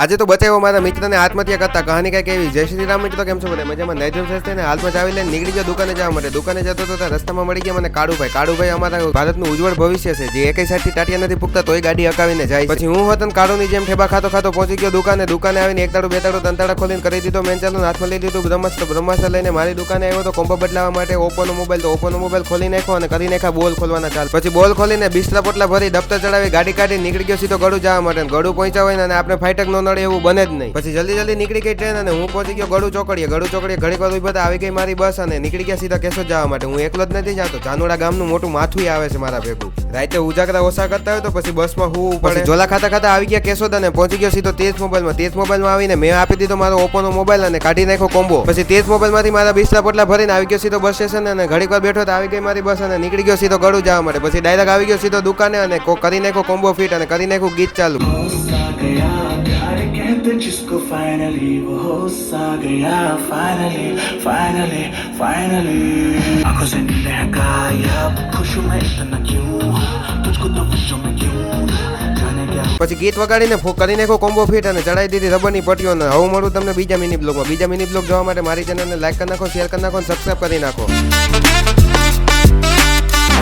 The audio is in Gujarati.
આજે તો બચાવ્યો મારા મિત્રને આત્મહત્યા કરતા કહાની કઈક એવી. જય શ્રી રામ મિત્રો, કેમ છો બધા મજામાં? નાઇટ ડ્રીમ ને હાલમાં જ આવી લઈને નીકળી ગયો દુકાને જવા માટે. દુકાને જતો તો રસ્તામાં મળી ગયા મને કાળુભાઈ અમારા ભારતનું ઉજ્જવળ ભવિષ્ય છે, જે એકઈ સાઈડથી ટાટિયા નથી પૂગતા તોય ગાડી હકાવીને જાય. પછી હું હતો કાળુની જેમ ઠેબા ખાતો પહોંચી ગયો દુકાને આવીને એક તાળું બે તાળું ત્રણ તાળા ખોલીને કરી દીધો મેન ચાલુ, હાથમાં લઈ દીધું બ્રહ્માસ્ત્ર લઈને મારી દુકાને આવ્યો તો કોમ્બો બદલાવા માટે ઓપ્પોનો મોબાઈલ ખોલી નાખ્યો અને કરી નાખ્યા બોલ ખોલવાના ચાલ. પછી બોલ ખોલીને બિસ્તરા પોટલા ભરી દફતર ચડાવી ગાડી કાઢી નીકળી ગયો સીધો ગળું જવા માટે. ગળું પહોંચ્યા હોય ને આપણે ફાઈટક નો નડે એવું બને જ નહીં. પછી જલ્દી નીકળી ગઈ ટ્રેન અને હું પહોંચી ગયો ગળું ચોકડીએ. ઘડીક વાર ઉભા આવી ગઈ મારી બસ અને નીકળી ગયા સીધા કેશોદ જવા માટે. હું એકલો જ નથી જતો, ચાનોડા ગામનું મોટું માથું આવે છે મારા ભેગું. રાતે ઉજાગરા ઓછા કરતા હોય તો પછી બસમાં હું પડે. ઝોલા ખાતા આવી ગયા કેશોદ અને પહોંચી ગયો સીધો તેજ મોબાઈલમાં આવીને મેં આપી દીધો મારો ઓપ્પોનો મોબાઈલ અને કાઢી નાખ્યો કોમ્બો. પછી તેજ મોબાઈલમાંથી મારા બિસ્તરા પોટલા ભરીને આવી ગયો સીધો બસ સ્ટેશન અને ઘડીક વાર બેઠો તો આવી ગઈ મારી બસ અને નીકળી ગયો સીધો ગળું જવા માટે. પછી ડાયરેક્ટ આવી ગયો સીધો દુકાને અને કરી નાખ્યો કોમ્બો ફિટ અને કરી નાખ્યું ગીત ચાલુ. जिसको फाइनली वो होश आ गया फाइनली आंखों से नींद है गायब खुश हूं मैं इतना क्यों तुझको तो पूछो मैं क्यों जाने क्या. પછી ગીત વગાડીને કરી નાખ્યો કોમ્બો ફિટ અને ચડાવી દીધી રબરની પટ્ટીઓને. હવે મળું તમને બીજા મિની બ્લોગમાં. બીજા મિની બ્લોગ જોવા માટે મારી ચેનલને લાઈક કરી નાખો, શેર કરી નાખો અને સબસ્ક્રાઈબ કરી નાખો.